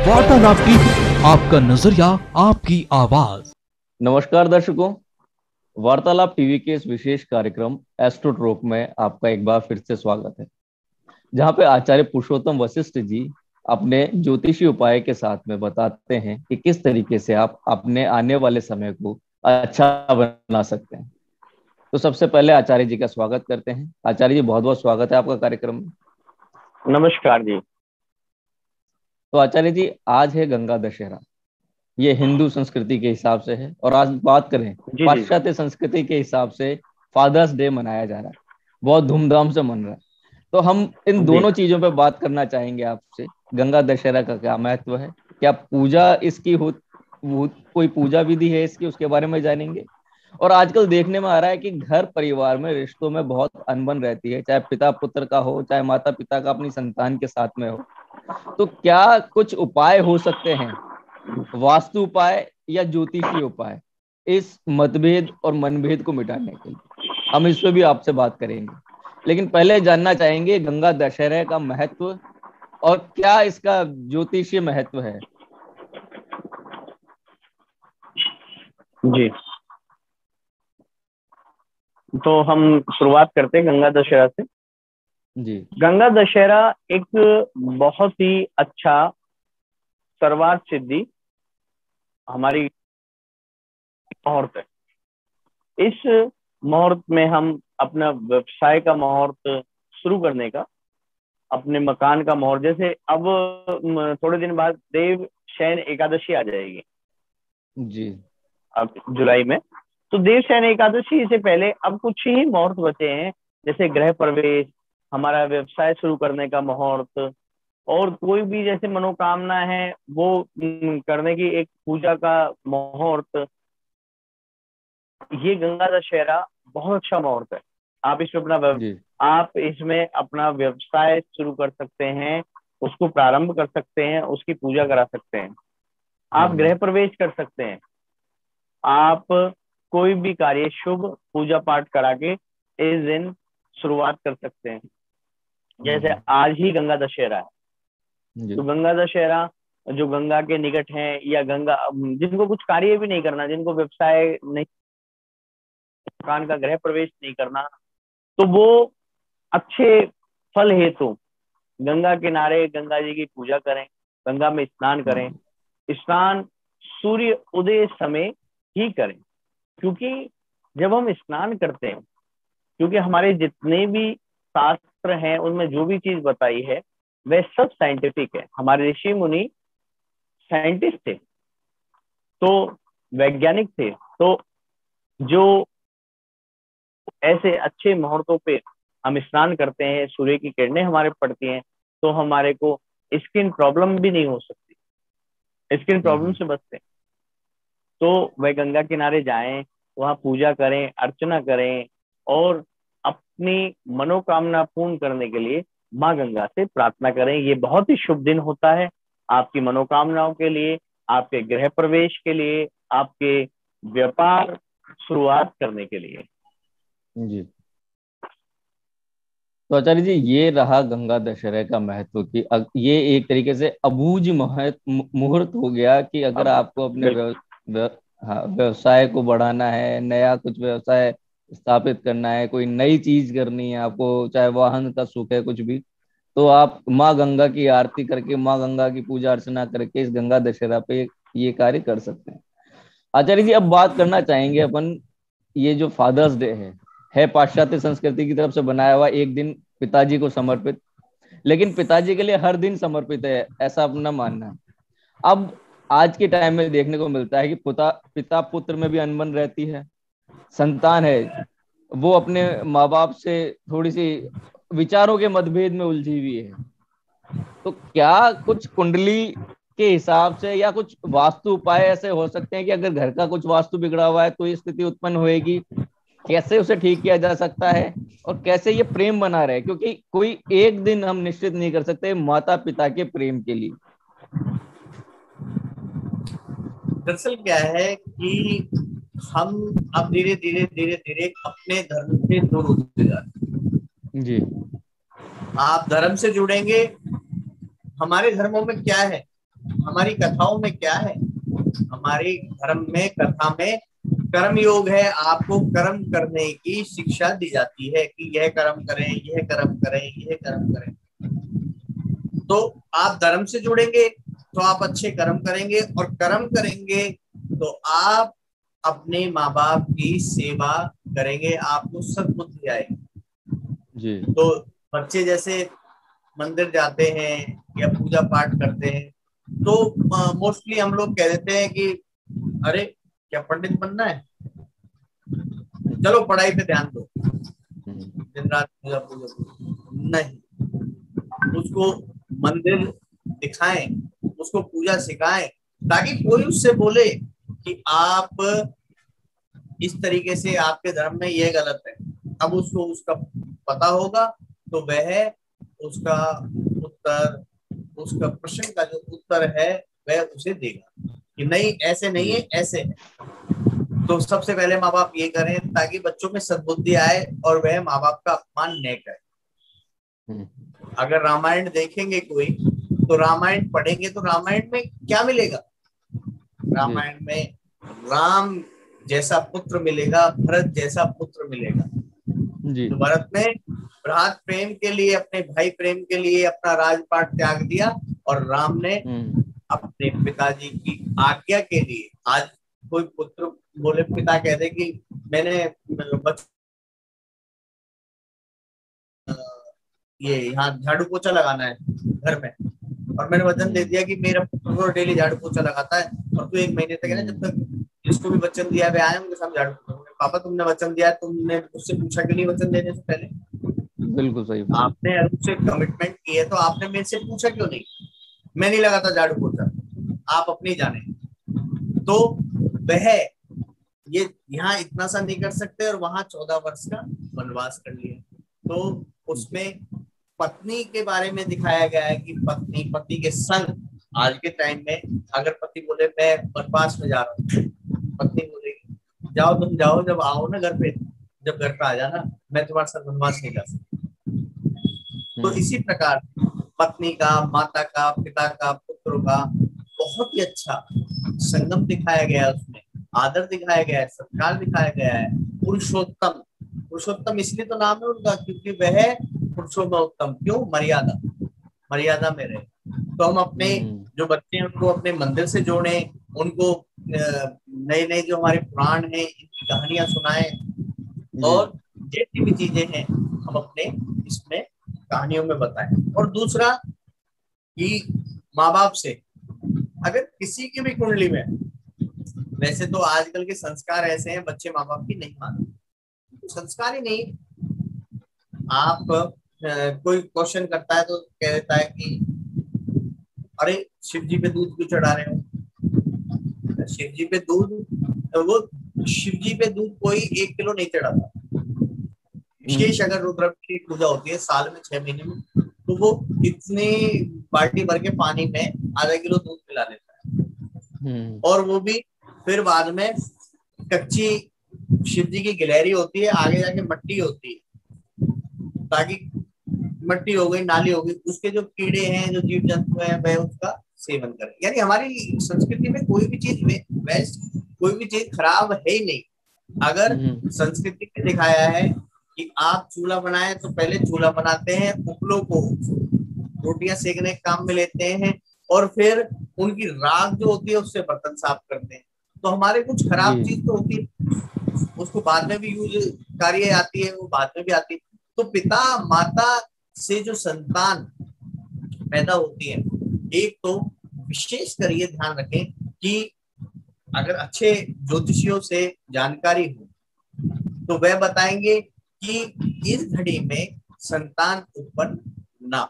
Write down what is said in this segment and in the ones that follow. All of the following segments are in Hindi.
वार्तालाप टीवी, आपका नजरिया, आपकी आवाज। नमस्कार दर्शकों, वार्तालाप टीवी के इस विशेष कार्यक्रम एस्ट्रोट्रोप में आपका एक बार फिर से स्वागत है, जहां पे आचार्य पुरुषोत्तम वशिष्ठ जी अपने ज्योतिषी उपाय के साथ में बताते हैं कि किस तरीके से आप अपने आने वाले समय को अच्छा बना सकते हैं। तो सबसे पहले आचार्य जी का स्वागत करते हैं। आचार्य जी, बहुत बहुत स्वागत है आपका कार्यक्रम में। नमस्कार जी। तो आचार्य जी, आज है गंगा दशहरा। ये हिंदू संस्कृति के हिसाब से है, और आज बात करें जी जी। पाश्चात्य संस्कृति के हिसाब से फादर्स डे मनाया जा रहा है, बहुत धूमधाम से मन रहा है। तो हम इन जी दोनों चीजों पे बात करना चाहेंगे आपसे। गंगा दशहरा का क्या महत्व है, क्या पूजा इसकी कोई पूजा विधि है इसकी, उसके बारे में जानेंगे। और आजकल देखने में आ रहा है कि घर परिवार में रिश्तों में बहुत अनबन रहती है, चाहे पिता पुत्र का हो, चाहे माता पिता का अपनी संतान के साथ में हो। तो क्या कुछ उपाय हो सकते हैं, वास्तु उपाय या ज्योतिषीय उपाय, इस मतभेद और मनभेद को मिटाने के लिए? हम इस पे भी आपसे बात करेंगे, लेकिन पहले जानना चाहेंगे गंगा दशहरे का महत्व और क्या इसका ज्योतिषीय महत्व है। जी, तो हम शुरुआत करते हैं गंगा दशहरा से। जी गंगा दशहरा एक बहुत ही अच्छा सर्वार्थ सिद्धि हमारी मुहूर्त है। इस मुहूर्त में हम अपना व्यवसाय का मुहूर्त शुरू करने का, अपने मकान का मुहूर्त, जैसे अब थोड़े दिन बाद देव शयन एकादशी आ जाएगी जी अब जुलाई में। तो देव शयन एकादशी से पहले अब कुछ ही मुहूर्त बचे हैं, जैसे गृह प्रवेश, हमारा व्यवसाय शुरू करने का मुहूर्त, और कोई भी जैसे मनोकामना है वो करने की एक पूजा का मुहूर्त। ये गंगा दशहरा बहुत अच्छा मुहूर्त है। आप इसमें जी आप इसमें अपना व्यवसाय शुरू कर सकते हैं, उसको प्रारंभ कर सकते हैं, उसकी पूजा करा सकते हैं, आप गृह प्रवेश कर सकते हैं, आप कोई भी कार्य शुभ पूजा पाठ करा के इस दिन शुरुआत कर सकते हैं। जैसे आज ही गंगा दशहरा है, जी तो गंगा दशहरा जो गंगा के निकट है, या गंगा जिनको कुछ कार्य भी नहीं करना, जिनको व्यवसाय नहीं, मकान का गृह प्रवेश नहीं करना, तो वो अच्छे फल हेतु गंगा किनारे गंगा जी की पूजा करें, गंगा में स्नान करें। स्नान सूर्य उदय समय ही करें, क्योंकि जब हम स्नान करते हैं, क्योंकि हमारे जितने भी शास्त्र हैं उनमें जो भी चीज बताई है वह सब साइंटिफिक है। हमारे ऋषि मुनि साइंटिस्ट थे, तो वैज्ञानिक थे, तो जो ऐसे अच्छे मुहूर्तों पे हम स्नान करते हैं, सूर्य की किरणें हमारे पड़ती हैं, तो हमारे को स्किन प्रॉब्लम भी नहीं हो सकती, स्किन प्रॉब्लम से बचते हैं। तो वह गंगा किनारे जाएं, वहां पूजा करें, अर्चना करें, और अपनी मनोकामना पूर्ण करने के लिए माँ गंगा से प्रार्थना करें। ये बहुत ही शुभ दिन होता है आपकी मनोकामनाओं के लिए, आपके गृह प्रवेश के लिए, आपके व्यापार शुरुआत करने के लिए। जी। तो आचार्य जी, ये रहा गंगा दशहरे का महत्व कि ये एक तरीके से अबूझ मुहूर्त हो गया कि अगर अब आपको अपने हाँ, व्यवसाय को बढ़ाना है, नया कुछ व्यवसाय स्थापित करना है, कोई नई चीज करनी है आपको, चाहे वाहन का सुख है, कुछ भी, तो आप माँ गंगा की आरती करके, माँ गंगा की पूजा अर्चना करके इस गंगा दशहरा पे ये कार्य कर सकते हैं। आचार्य जी, अब बात करना चाहेंगे अपन, ये जो फादर्स डे है पाश्चात्य संस्कृति की तरफ से बनाया हुआ एक दिन पिताजी को समर्पित, लेकिन पिताजी के लिए हर दिन समर्पित है, ऐसा अपना मानना है। अब आज के टाइम में देखने को मिलता है कि पिता पुत्र में भी अनबन रहती है। संतान है वो अपने माँ बाप से थोड़ी सी विचारों के मतभेद में उलझी हुई है। तो क्या कुछ कुंडली के हिसाब से या कुछ वास्तु उपाय ऐसे हो सकते हैं कि अगर घर का कुछ वास्तु बिगड़ा हुआ है तो ये स्थिति उत्पन्न होएगी, कैसे उसे ठीक किया जा सकता है, और कैसे ये प्रेम बना रहे, क्योंकि कोई एक दिन हम निश्चित नहीं कर सकते माता पिता के प्रेम के लिए। दरअसल क्या है कि हम अब धीरे धीरे धीरे धीरे अपने धर्म से दूर होते जा रहे जी हैं। आप धर्म से जुड़ेंगे, हमारे धर्मों में क्या है हमारी कथाओं में क्या है, हमारे धर्म में कथा में कर्म योग है। आपको कर्म करने की शिक्षा दी जाती है कि यह कर्म करें, यह कर्म करें, यह कर्म करें। तो आप धर्म से जुड़ेंगे तो आप अच्छे कर्म करेंगे, और कर्म करेंगे तो आप अपने माँ बाप की सेवा करेंगे, आपको सद्बुद्धि आएगी। जी तो बच्चे जैसे मंदिर जाते हैं या पूजा पाठ करते हैं, तो मोस्टली हम लोग कह देते हैं कि अरे क्या पंडित बनना है, चलो पढ़ाई पे ध्यान दो, दिन रात पूजा पूजा। नहीं, उसको मंदिर दिखाएं, उसको पूजा सिखाएं, ताकि कोई उससे बोले कि आप इस तरीके से आपके धर्म में यह गलत है। अब उसको उसका पता होगा तो वह उसका उत्तर, उसका प्रश्न का जो उत्तर है वह उसे देगा कि नहीं ऐसे नहीं है, ऐसे है। तो सबसे पहले माँ बाप ये करें ताकि बच्चों में सद्बुद्धि आए और वह माँ बाप का अपमान न करे। अगर रामायण देखेंगे कोई, तो रामायण पढ़ेंगे तो रामायण में क्या मिलेगा, रामायण में राम जैसा पुत्र मिलेगा, भरत जैसा पुत्र मिलेगा। जी तो भरत ने भ्रात प्रेम के लिए, अपने भाई प्रेम के लिए अपना राजपाट त्याग दिया, और राम ने अपने पिताजी की आज्ञा के लिए, आज कोई पुत्र बोले, पिता कह दे कि मैंने ये यहाँ झाड़ू पोछा लगाना है घर में, और मैंने वचन दे दिया कि मेरा पुत्र डेली झाड़ू पोछा लगाता है, और तू 1 महीने तक है ना, जब तक जिसको भी वचन दिया वे आए उनके साथ झाड़ू पोछा। पापा तुमने वचन दिया, तुमने उससे पूछा कि नहीं वचन देने से पहले? बिल्कुल सही। आपने उससे कमिटमेंट की है तो आपने मेरे से पूछा क्यों नहीं? मैं नहीं लगाता झाड़ू पोछा, आप अपनी जाने। तो वह ये यहाँ इतना सा नहीं कर सकते, और वहां 14 वर्ष का वनवास कर लिया। तो उसमें पत्नी के बारे में दिखाया गया है कि पत्नी पति के संग, आज के टाइम में अगर पति बोले मैं वनवास में जा रहा हूँ, पत्नी बोलेगी जाओ तुम जाओ, जब आओ ना घर पे, जब घर पे आ जाना, मैं तुम्हारे साथ वनवास नहीं जा सकती। तो इसी प्रकार पत्नी का, माता का, पिता का, पुत्रों का बहुत ही अच्छा संगम दिखाया गया है, उसमें आदर दिखाया गया है, सत्कार दिखाया गया है। पुरुषोत्तम, पुरुषोत्तम इसलिए तो नाम है उनका क्योंकि वह पुरुषों में उत्तम। क्यों? मर्यादा, मर्यादा में रहे। तो हम अपने जो बच्चे हैं उनको अपने मंदिर से जोड़े, उनको नए नए जो हमारे पुराण हैं इनकी कहानियां सुनाएं, और जितनी भी चीजें हैं हम अपने इसमें कहानियों में बताएं। और दूसरा कि माँ बाप से अगर किसी की भी कुंडली में, वैसे तो आजकल के संस्कार ऐसे हैं बच्चे माँ बाप की नहीं मानते, तो संस्कार ही नहीं। आप कोई क्वेश्चन करता है तो कह देता है कि अरे शिव जी पे दूध क्यों चढ़ा रहे हो? शिव जी पे दूध, वो शिव जी पे दूध कोई 1 किलो नहीं चढ़ाता। विशेष अगर रुद्र की पूजा होती है साल में 6 महीने में, तो वो इतनी बाल्टी भर के पानी में आधा किलो दूध पिला देता है। और वो भी फिर बाद में कच्ची शिव जी की गिलहरी होती है, आगे जाके मट्टी होती है, ताकि मट्टी हो गई, नाली हो गई, उसके जो कीड़े हैं, जो जीव जंतु हैं, वह उसका सेवन करें। यानी हमारी संस्कृति में कोई भी चीज वेस्ट, कोई भी चीज खराब है ही नहीं। अगर संस्कृति में दिखाया है कि आप चूल्हा बनाए तो पहले चूल्हा बनाते हैं, उपलों को रोटियां सेकने के काम में लेते हैं, और फिर उनकी राख जो होती है उससे बर्तन साफ करते हैं। तो हमारे कुछ खराब चीज तो होती है, उसको बाद में भी यूज कार्य आती है, वो बाद में भी आती है। तो पिता माता से जो संतान पैदा होती है, एक तो विशेष कर ये ध्यान रखें कि अगर अच्छे ज्योतिषियों से जानकारी हो तो वह बताएंगे कि इस घड़ी में संतान उत्पन्न ना,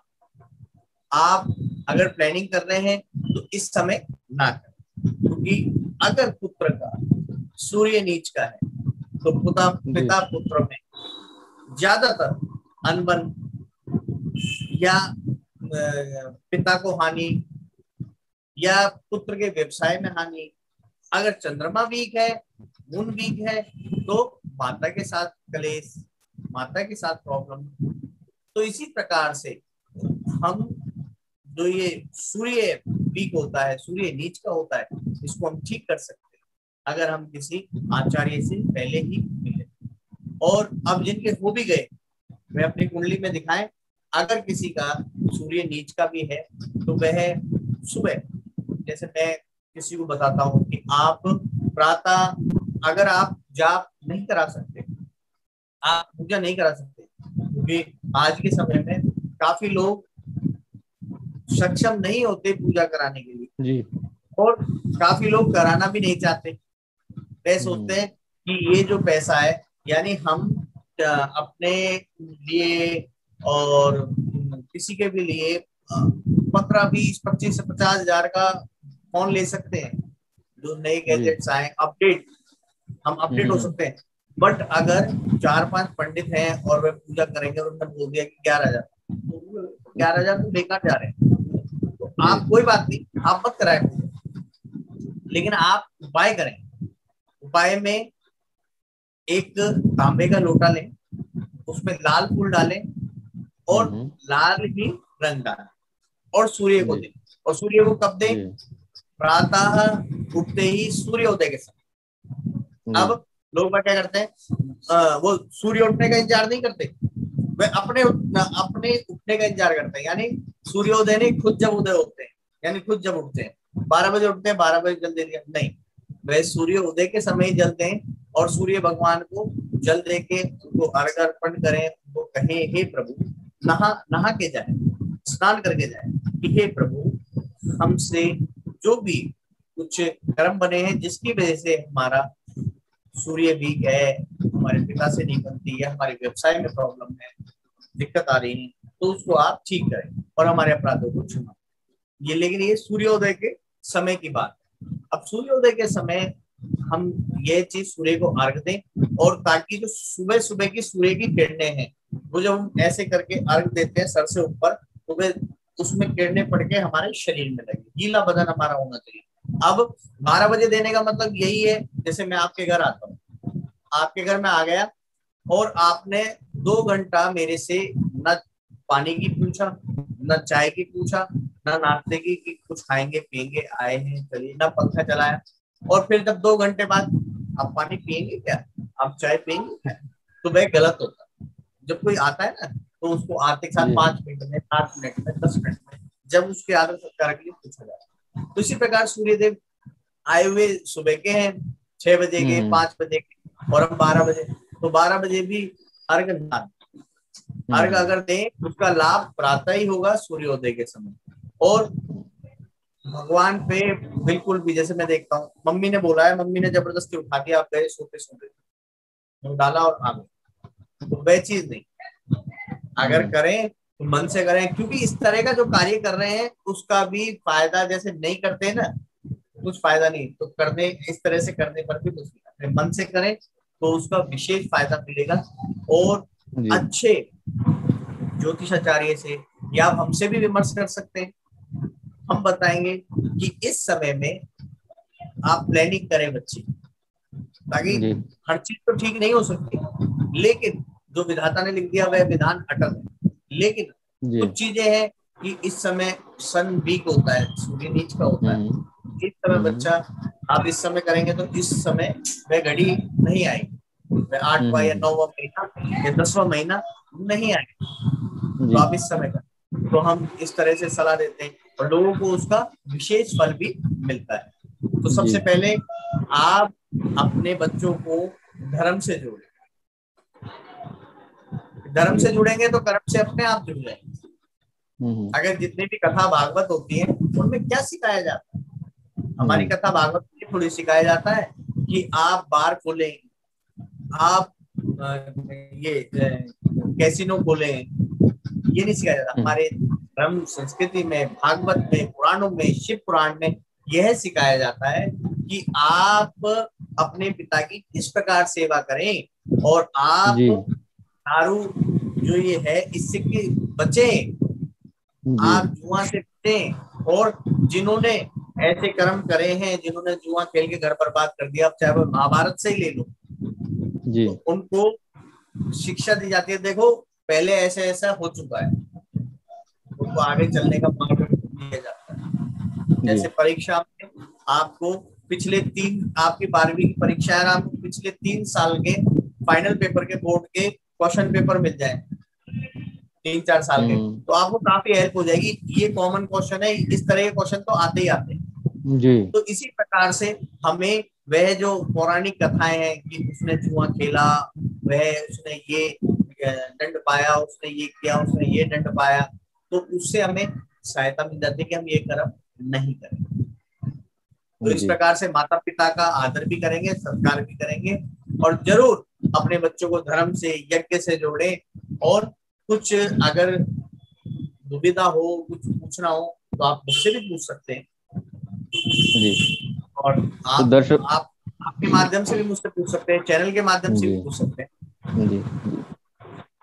आप अगर प्लानिंग कर रहे हैं तो इस समय ना करें, क्योंकि अगर पुत्र का सूर्य नीच का है तो पिता पुत्र में ज्यादातर अनबन या पिता को हानि, या पुत्र के व्यवसाय में हानि। अगर चंद्रमा वीक है, मून वीक है, तो माता के साथ कलेश, माता के साथ प्रॉब्लम। तो इसी प्रकार से हम जो ये सूर्य वीक होता है, सूर्य नीच का होता है, इसको हम ठीक कर सकते हैं अगर हम किसी आचार्य से पहले ही मिले। और अब जिनके हो भी गए वे अपनी कुंडली में दिखाएं। अगर किसी का सूर्य नीच का भी है तो वह सुबह, जैसे मैं किसी को बताता हूँ कि आप प्रातः अगर आप जाप नहीं करा सकते, आप पूजा नहीं करा सकते, क्योंकि आज के समय में काफी लोग सक्षम नहीं होते पूजा कराने के लिए जी। और काफी लोग कराना भी नहीं चाहते। वे सोचते हैं कि ये जो पैसा है, यानी हम अपने लिए और किसी के भी लिए 15, 20, 25 से 50 हजार का फोन ले सकते हैं। जो नए गैजेट्स आए, अपडेट, हम अपडेट हो सकते हैं। बट अगर 4-5 पंडित हैं और वे पूजा करेंगे और उन्होंने बोल दिया कि 11,000, तो 11,000 तो बेकार जा रहे हैं। तो आप कोई बात नहीं, आप मत कराएं, लेकिन आप उपाय करें। उपाय में एक तांबे का लोटा लें, उसमें लाल फूल डालें और लाल ही रंग डालें और सूर्य को दें। और सूर्य को कब दें? प्रातः उठते ही सूर्योदय के समय। अब लोग क्या करते हैं, वो सूर्य उठने का इंतजार नहीं करते, वे अपने उठने का इंतजार करते हैं। यानी सूर्योदय नहीं, खुद जब उदय होते हैं, यानी खुद जब उठते हैं 12 बजे उठते हैं, 12 बजे जल दे दिया, नहीं, वे सूर्य उदय के समय ही जलते हैं। और सूर्य भगवान को जल दे के उनको अर्घ्य अर्पण करें, उनको कहें हे प्रभु, नहा के जाए, स्नान करके जाए कि हे प्रभु हमसे जो भी कुछ कर्म बने हैं जिसकी वजह से हमारा सूर्य वीक है, हमारे पिता से नहीं बनती है, हमारे व्यवसाय में प्रॉब्लम है, दिक्कत आ रही है, तो उसको आप ठीक करें और हमारे अपराधों को क्षमा। ये लेकिन ये सूर्योदय के समय की बात है। अब सूर्योदय के समय हम ये चीज सूर्य को अर्घ दें, और ताकि जो सुबह सुबह की सूर्य की किरणें हैं वो जब हम ऐसे करके अर्घ देते हैं सर से ऊपर, तो वे उसमें किरणें पड़ के हमारे शरीर में लगे, गीला बदन हमारा होना चाहिए। अब 12 बजे देने का मतलब यही है, जैसे मैं आपके घर आता हूँ, आपके घर में आ गया और आपने 2 घंटा मेरे से न पानी की पूछा, न चाय की पूछा, न नाश्ते की कि कुछ खाएंगे पियेंगे, आए हैं चलिए, न पंखा चलाया, और फिर जब 2 घंटे बाद आप पानी पियेंगे क्या, आप चाय पियेंगे क्या, तो वह गलत होता है। जब कोई आता है ना तो उसको आते के साथ 5 मिनट में, 7 मिनट में, 10 मिनट में, जब उसके आदर सत्कार के लिए पूछा जाए। तो इसी प्रकार सूर्यदेव आए हुए सुबह के हैं, 6 बजे के, 5 बजे के, और हम 12 बजे, तो 12 बजे भी अर्घ अगर दें उसका लाभ प्रातः ही होगा, सूर्योदय के समय। और भगवान पे बिल्कुल भी, जैसे मैं देखता हूँ, मम्मी ने बोला है, मम्मी ने जबरदस्ती उठा दिया, आप गए सोते सोते डाला और आ गए, तो वह चीज नहीं। अगर करें तो मन से करें, क्योंकि इस तरह का जो कार्य कर रहे हैं उसका भी फायदा, जैसे नहीं करते हैं ना कुछ फायदा नहीं, तो करने इस तरह से करने पर भी कुछ नहीं, मन से करें तो उसका विशेष फायदा मिलेगा। और अच्छे ज्योतिषाचार्य से या हमसे भी विमर्श कर सकते हैं, हम बताएंगे कि इस समय में आप प्लानिंग करें बच्चे, ताकि हर चीज तो ठीक नहीं हो सकती, लेकिन जो विधाता ने लिख दिया वह विधान अटल है। लेकिन कुछ चीजें हैं कि इस समय सन वीक होता है, सूर्य नीच का होता है, इस समय बच्चा आप इस समय करेंगे तो इस समय वह घड़ी नहीं आएगी, वह 8वां या 9वां महीना या 10वां महीना नहीं आएगा, तो आप इस समय करें। तो हम इस तरह से सलाह देते हैं और लोगों को उसका विशेष फल भी मिलता है। तो सबसे पहले आप अपने बच्चों को धर्म से जोड़ें, धर्म से जुड़ेंगे तो कर्म से अपने आप जुड़ जाएंगे। अगर जितनी भी कथा भागवत होती है उनमें क्या सिखाया जाता है, हमारी कथा भागवत में थोड़ी सिखाया जाता है कि आप बार खोलें, आप ये कैसीनो खोलें, ये नहीं सिखाया जाता। हमारे धर्म संस्कृति में, भागवत में, पुराणों में, शिव पुराण में यह सिखाया जाता है कि आप अपने पिता की किस प्रकार सेवा करें, और आप दारू जो ये है इससे कि बचें, आप जुआ से बचें। और जिन्होंने ऐसे कर्म करे हैं, जिन्होंने जुआ खेल के घर बर्बाद कर दिया, चाहे वो महाभारत से ही ले लो, तो उनको शिक्षा दी जाती है, देखो पहले ऐसे ऐसा हो चुका है, उनको आगे चलने का मार्ग दिया जाता है। जैसे परीक्षा में आपको पिछले 3 आपकी 12वीं की परीक्षा है, आपको पिछले 3 साल के फाइनल पेपर के बोर्ड के क्वेश्चन पेपर मिल जाए 3-4 साल के, तो आपको काफी हेल्प हो जाएगी। ये कॉमन क्वेश्चन है, इस तरह के क्वेश्चन तो आते ही आते हैं जी। तो इसी प्रकार से हमें वह जो पौराणिक कथाएं हैं कि उसने जुआ खेला, वह उसने ये दंड पाया, उसने ये किया, उसने ये दंड पाया, तो उससे हमें सहायता मिल जाती है कि हम ये कर्म नहीं करें। तो इस प्रकार से माता पिता का आदर भी करेंगे, सत्कार भी करेंगे, और जरूर अपने बच्चों को धर्म से, यज्ञ से जोड़े। और कुछ अगर दुविधा हो, कुछ पूछना हो तो आप मुझसे भी पूछ सकते हैं जी। और तो दर्शक आप आपके माध्यम से भी मुझसे पूछ सकते हैं, चैनल के माध्यम से भी पूछ सकते हैं। जी।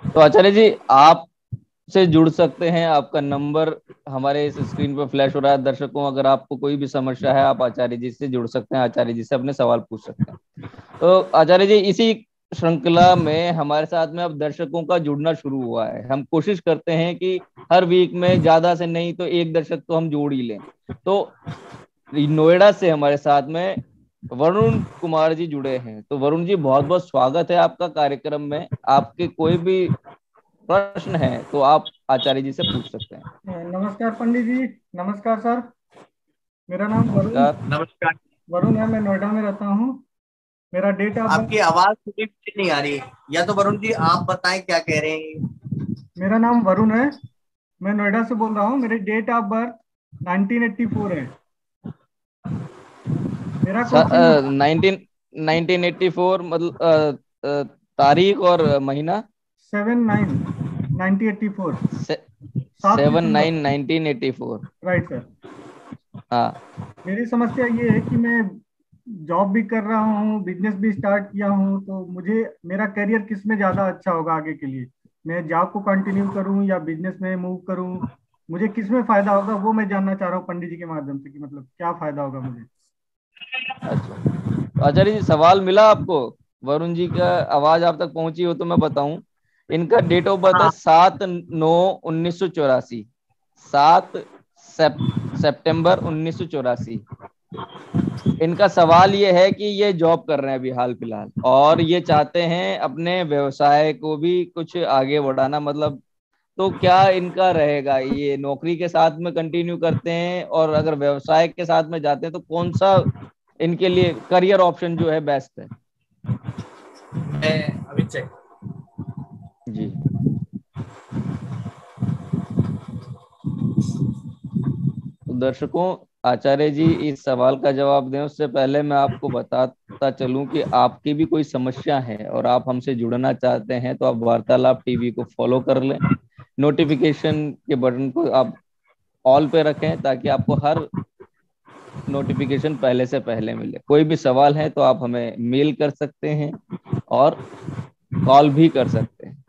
तो आचार्य जी आप से जुड़ सकते हैं, आपका नंबर हमारे इस स्क्रीन पर फ्लैश हो रहा है। दर्शकों अगर आपको कोई भी समस्या है आप आचार्य जी से जुड़ सकते हैं, आचार्य जी से अपने सवाल पूछ सकते हैं। तो आचार्य जी इसी श्रृंखला में हमारे साथ में अब दर्शकों का जुड़ना शुरू हुआ है। हम कोशिश करते हैं कि हर वीक में ज्यादा से नहीं तो 1 दर्शक तो हम जोड़ ही लें। तो नोएडा से हमारे साथ में वरुण कुमार जी जुड़े हैं। तो वरुण जी बहुत बहुत स्वागत है आपका कार्यक्रम में। आपके कोई भी प्रश्न है तो आप आचार्य जी से पूछ सकते हैं। नमस्कार पंडित जी। नमस्कार सर। मेरा नाम नमस्कार। वरुण है, मैं नोएडा में रहता हूँ। मेरा डेट ऑफ आपकी आवाज नहीं आ रही, या तो वरुण जी आप बताएं क्या कह रहे हैं। मेरा नाम वरुण है, मैं नोएडा से बोल रहा हूँ। मेरी डेट ऑफ बर्थ 1984 है। मेरा 1984 मतलब तारीख और महीना 7/9/1984। 7/9/1984। Right sir. हाँ। मेरी समस्या ये है कि मैं जॉब भी कर रहा हूँ, बिजनेस भी स्टार्ट किया हूँ, तो मुझे मेरा करियर किस में ज्यादा अच्छा होगा आगे के लिए? मैं जॉब को कंटिन्यू करूँ या बिजनेस में मूव करूँ? मुझे किस में फायदा होगा वो मैं जानना चाह रहा हूँ पंडित जी के माध्यम से, कि मतलब क्या फायदा होगा मुझे। अच्छा आचार्य जी सवाल मिला आपको? वरुण जी का आवाज आप तक पहुंची हो तो मैं बताऊं। इनका डेट ऑफ बर्थ है 7/9/1984। 7 सितंबर 1984। इनका सवाल ये है कि ये जॉब कर रहे हैं अभी हाल फिलहाल, और ये चाहते हैं अपने व्यवसाय को भी कुछ आगे बढ़ाना। मतलब तो क्या इनका रहेगा, ये नौकरी के साथ में कंटिन्यू करते हैं और अगर व्यवसाय के साथ में जाते हैं तो कौन सा इनके लिए करियर ऑप्शन जो है बेस्ट है? मैं अभी चेक जी। तो दर्शकों आचार्य जी इस सवाल का जवाब दें उससे पहले मैं आपको बताता चलूं कि आपकी भी कोई समस्या है और आप हमसे जुड़ना चाहते हैं तो आप वार्तालाप टीवी को फॉलो कर लें। नोटिफिकेशन के बटन को आप ऑल पे रखें ताकि आपको हर नोटिफिकेशन पहले से पहले मिले। कोई भी सवाल है तो आप हमें मेल कर सकते हैं और कॉल भी कर सकते हैं।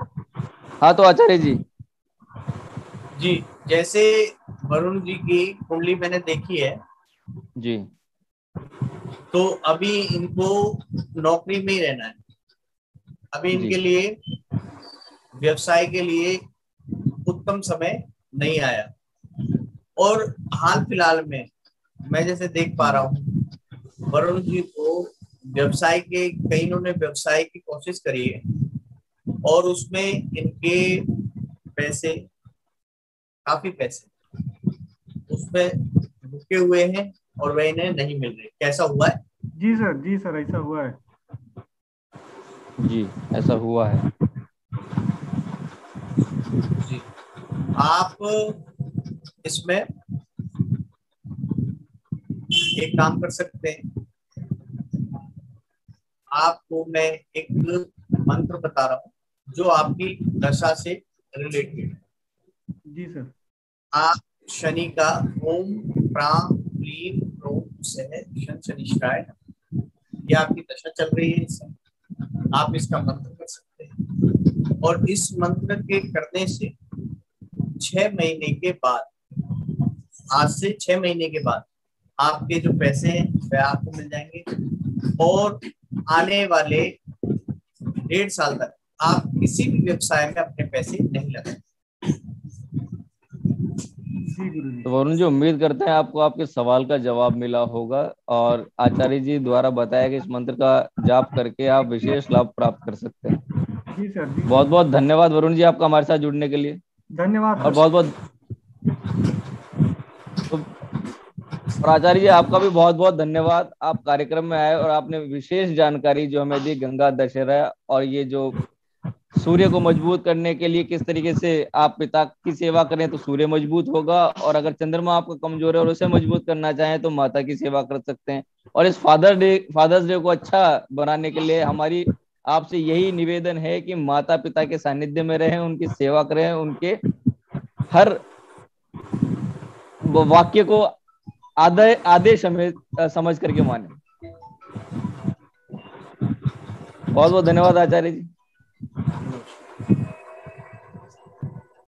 हाँ तो आचार्य जी, जैसे वरुण जी की कुंडली मैंने देखी है जी, तो अभी इनको नौकरी में ही रहना है। अभी इनके लिए व्यवसाय के लिए उत्तम समय नहीं आया, और हाल फिलहाल में मैं जैसे देख पा रहा हूँ वरुण जी को व्यवसाय के कई इन्होंने व्यवसाय की कोशिश करी है और उसमें इनके पैसे काफी पैसे उसमें रुके हुए हैं और वह इन्हें नहीं मिल रहे। कैसा हुआ है? जी सर ऐसा हुआ है। जी ऐसा हुआ है। जी, आप इसमें एक काम कर सकते हैं। आपको मैं एक मंत्र बता रहा हूँ जो आपकी दशा से रिलेटेड। जी सर। आप शनि का ओम प्राम क्लीम प्रोम सह शन शनिश्चाय, ये आपकी दशा चल रही है, आप इसका मंत्र कर सकते हैं। और इस मंत्र के करने से 6 महीने के बाद, आज से 6 महीने के बाद आपके जो पैसे हैं वह आपको मिल जाएंगे, और आने वाले 1.5 साल तक आप किसी भी व्यवसाय में अपने पैसे नहीं लगाएंगे। जी गुरुजी। तो वरुण जी, उम्मीद करते हैं आपको आपके सवाल का जवाब मिला होगा और आचार्य जी द्वारा बताया कि इस मंत्र का जाप करके आप विशेष लाभ प्राप्त कर सकते हैं। जी सर, जी बहुत बहुत धन्यवाद वरुण जी आपका हमारे साथ जुड़ने के लिए। धन्यवाद और सर। बहुत बहुत तो और आचार्य जी आपका भी बहुत बहुत धन्यवाद। आप कार्यक्रम में आए और आपने विशेष जानकारी जो हमें दी गंगा दशहरा और ये जो सूर्य को मजबूत करने के लिए किस तरीके से आप पिता की सेवा करें तो सूर्य मजबूत होगा, और अगर चंद्रमा आपका कमजोर है और उसे मजबूत करना चाहें तो माता की सेवा कर सकते हैं। और इस फादर्स डे को अच्छा बनाने के लिए हमारी आपसे यही निवेदन है कि माता पिता के सानिध्य में रहें, उनकी सेवा करें, उनके हर वाक्य को आदेश हमें समझ करके माने। बहुत बहुत धन्यवाद आचार्य जी।